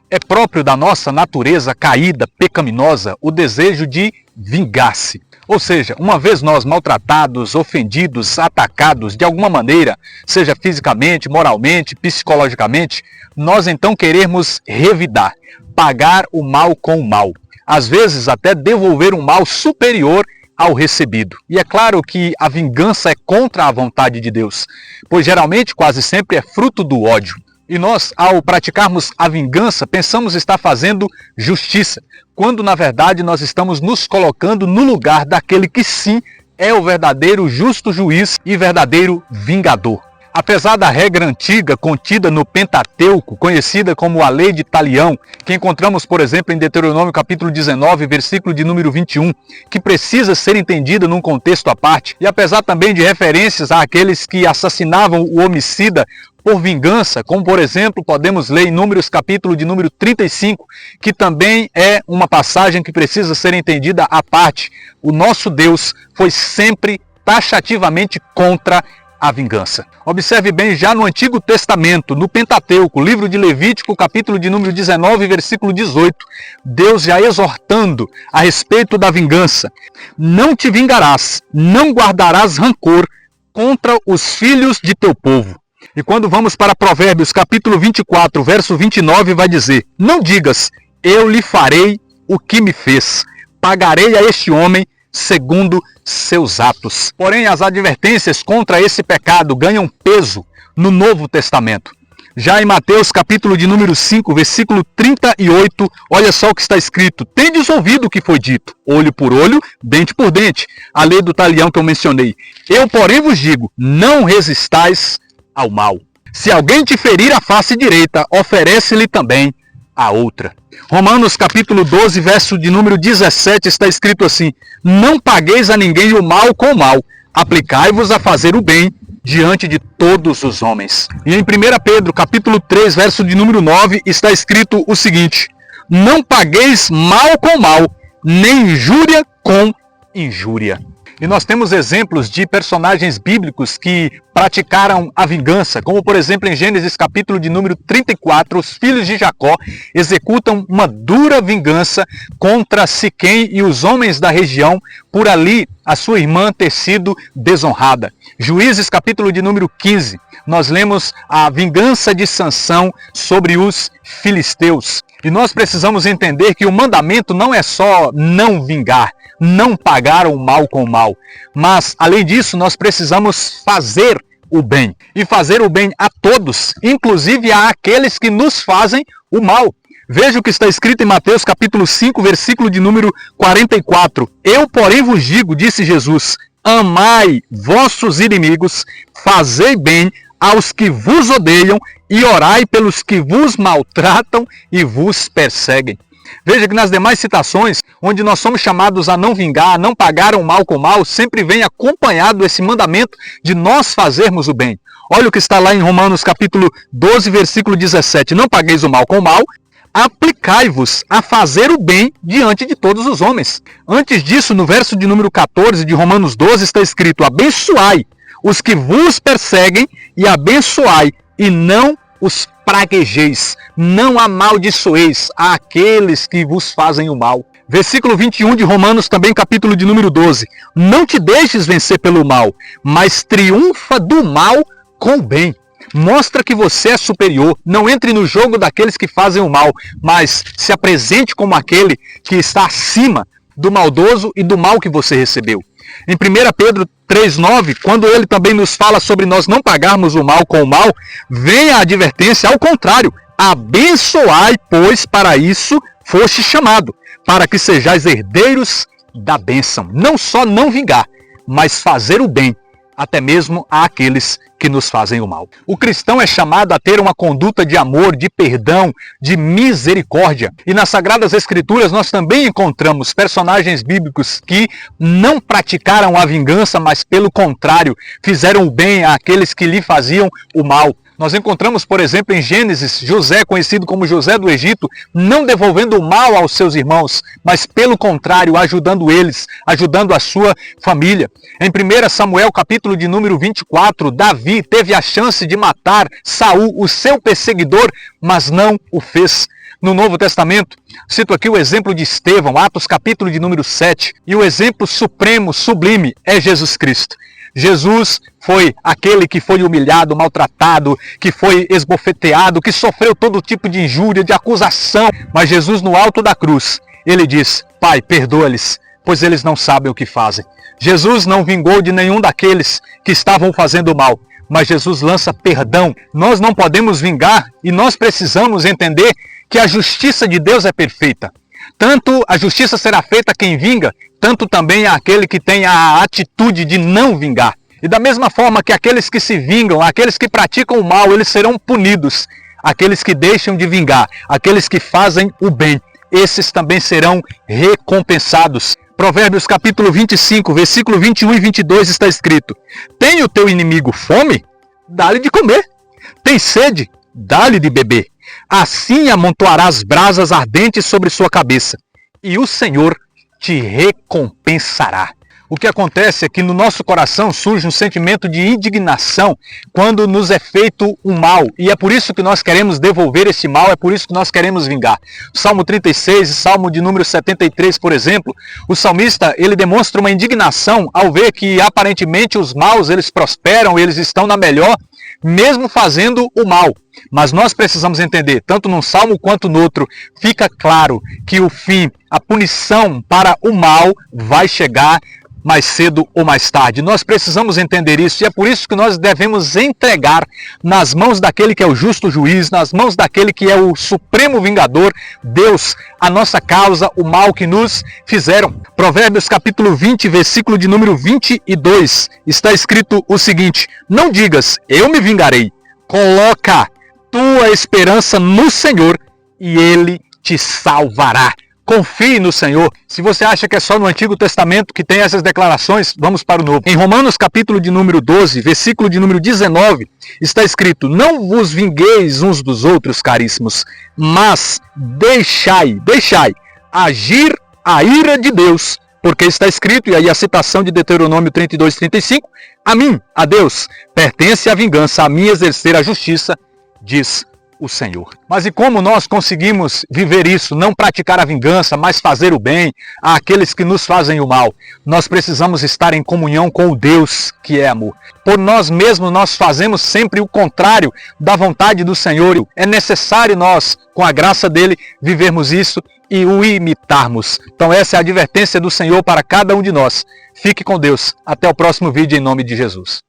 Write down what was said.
É próprio da nossa natureza caída, pecaminosa, o desejo de vingar-se. Ou seja, uma vez nós maltratados, ofendidos, atacados de alguma maneira, seja fisicamente, moralmente, psicologicamente, nós então queremos revidar, pagar o mal com o mal. Às vezes até devolver um mal superior ao recebido. E é claro que a vingança é contra a vontade de Deus, pois geralmente, quase sempre, é fruto do ódio. E nós, ao praticarmos a vingança, pensamos estar fazendo justiça, quando na verdade nós estamos nos colocando no lugar daquele que sim é o verdadeiro justo juiz e verdadeiro vingador. Apesar da regra antiga contida no Pentateuco, conhecida como a Lei de Talião, que encontramos, por exemplo, em Deuteronômio capítulo 19, versículo de número 21, que precisa ser entendida num contexto à parte, e apesar também de referências àqueles que assassinavam o homicida por vingança, como por exemplo podemos ler em Números capítulo de número 35, que também é uma passagem que precisa ser entendida à parte. O nosso Deus foi sempre taxativamente contra a vingança. Observe bem, já no Antigo Testamento, no Pentateuco, livro de Levítico, capítulo de número 19, versículo 18, Deus já exortando a respeito da vingança. Não te vingarás, não guardarás rancor contra os filhos de teu povo. E quando vamos para Provérbios, capítulo 24, verso 29, vai dizer: não digas, eu lhe farei o que me fez, pagarei a este homem segundo seus atos. Porém, as advertências contra esse pecado ganham peso no Novo Testamento. Já em Mateus, capítulo de número 5, versículo 38, olha só o que está escrito: tendes ouvido o que foi dito, olho por olho, dente por dente. A lei do talião que eu mencionei. Eu, porém, vos digo, não resistais ao mal. Se alguém te ferir a face direita, oferece-lhe também a outra. Romanos capítulo 12, verso de número 17, está escrito assim: não pagueis a ninguém o mal com o mal, aplicai-vos a fazer o bem diante de todos os homens. E em 1 Pedro capítulo 3, verso de número 9, está escrito o seguinte: não pagueis mal com mal, nem injúria com injúria. E nós temos exemplos de personagens bíblicos que praticaram a vingança, como por exemplo em Gênesis capítulo de número 34, os filhos de Jacó executam uma dura vingança contra Siquém e os homens da região, por ali a sua irmã ter sido desonrada. Juízes capítulo de número 15, nós lemos a vingança de Sansão sobre os filisteus. E nós precisamos entender que o mandamento não é só não vingar, não pagar o mal com o mal, mas além disso nós precisamos fazer o bem, e fazer o bem a todos, inclusive àqueles que nos fazem o mal. Veja o que está escrito em Mateus capítulo 5, versículo de número 44. Eu, porém, vos digo, disse Jesus, amai vossos inimigos, fazei bem aos que vos odeiam e orai pelos que vos maltratam e vos perseguem. Veja que nas demais citações, onde nós somos chamados a não vingar, a não pagar o mal com o mal, sempre vem acompanhado esse mandamento de nós fazermos o bem. Olha o que está lá em Romanos capítulo 12, versículo 17. Não pagueis o mal com o mal, aplicai-vos a fazer o bem diante de todos os homens. Antes disso, no verso de número 14 de Romanos 12, está escrito: abençoai os que vos perseguem e abençoai e não os praguejeis, não amaldiçoeis aqueles que vos fazem o mal. Versículo 21 de Romanos, também capítulo de número 12. Não te deixes vencer pelo mal, mas triunfa do mal com o bem. Mostra que você é superior, não entre no jogo daqueles que fazem o mal, mas se apresente como aquele que está acima do maldoso e do mal que você recebeu. Em 1 Pedro 3,9, quando ele também nos fala sobre nós não pagarmos o mal com o mal, vem a advertência ao contrário: abençoai, pois para isso foste chamado, para que sejais herdeiros da bênção. Não só não vingar, mas fazer o bem, até mesmo àqueles que nos fazem o mal. O cristão é chamado a ter uma conduta de amor, de perdão, de misericórdia. E nas Sagradas Escrituras nós também encontramos personagens bíblicos que não praticaram a vingança, mas pelo contrário, fizeram o bem àqueles que lhe faziam o mal. Nós encontramos, por exemplo, em Gênesis, José, conhecido como José do Egito, não devolvendo o mal aos seus irmãos, mas pelo contrário, ajudando eles, ajudando a sua família. Em 1 Samuel, capítulo de número 24, Davi teve a chance de matar Saul, o seu perseguidor, mas não o fez. No Novo Testamento, cito aqui o exemplo de Estevão, Atos capítulo de número 7, e o exemplo supremo, sublime, é Jesus Cristo. Jesus foi aquele que foi humilhado, maltratado, que foi esbofeteado, que sofreu todo tipo de injúria, de acusação. Mas Jesus, no alto da cruz, ele diz: Pai, perdoa-lhes, pois eles não sabem o que fazem. Jesus não vingou de nenhum daqueles que estavam fazendo mal, mas Jesus lança perdão. Nós não podemos vingar e nós precisamos entender que a justiça de Deus é perfeita. Tanto a justiça será feita a quem vinga, tanto também àquele que tem a atitude de não vingar. E da mesma forma que aqueles que se vingam, aqueles que praticam o mal, eles serão punidos. Aqueles que deixam de vingar, aqueles que fazem o bem, esses também serão recompensados. Provérbios capítulo 25, versículo 21 e 22 está escrito: Tem o teu inimigo fome? Dá-lhe de comer. Tem sede? Dá-lhe de beber. Assim amontoarás brasas ardentes sobre sua cabeça, e o Senhor te recompensará. O que acontece é que no nosso coração surge um sentimento de indignação quando nos é feito o mal. E é por isso que nós queremos devolver esse mal, é por isso que nós queremos vingar. Salmo 36 e Salmo de número 73, por exemplo, o salmista ele demonstra uma indignação ao ver que aparentemente os maus eles prosperam, eles estão na melhor, mesmo fazendo o mal. Mas nós precisamos entender, tanto num salmo quanto no outro, fica claro que o fim, a punição para o mal vai chegar mais cedo ou mais tarde. Nós precisamos entender isso e é por isso que nós devemos entregar nas mãos daquele que é o justo juiz, nas mãos daquele que é o supremo vingador, Deus, a nossa causa, o mal que nos fizeram. Provérbios capítulo 20, versículo de número 22, está escrito o seguinte: Não digas, eu me vingarei. Coloca tua esperança no Senhor e Ele te salvará. Confie no Senhor. Se você acha que é só no Antigo Testamento que tem essas declarações, vamos para o Novo. Em Romanos capítulo de número 12, versículo de número 19, está escrito: Não vos vingueis uns dos outros, caríssimos, mas deixai agir a ira de Deus, porque está escrito, e aí a citação de Deuteronômio 32, 35, a mim, a Deus, pertence a vingança, a mim exercer a justiça, diz o Senhor. Mas e como nós conseguimos viver isso, não praticar a vingança, mas fazer o bem àqueles que nos fazem o mal? Nós precisamos estar em comunhão com o Deus que é amor. Por nós mesmos nós fazemos sempre o contrário da vontade do Senhor. É necessário nós, com a graça dele, vivermos isso e o imitarmos. Então essa é a advertência do Senhor para cada um de nós. Fique com Deus. Até o próximo vídeo em nome de Jesus.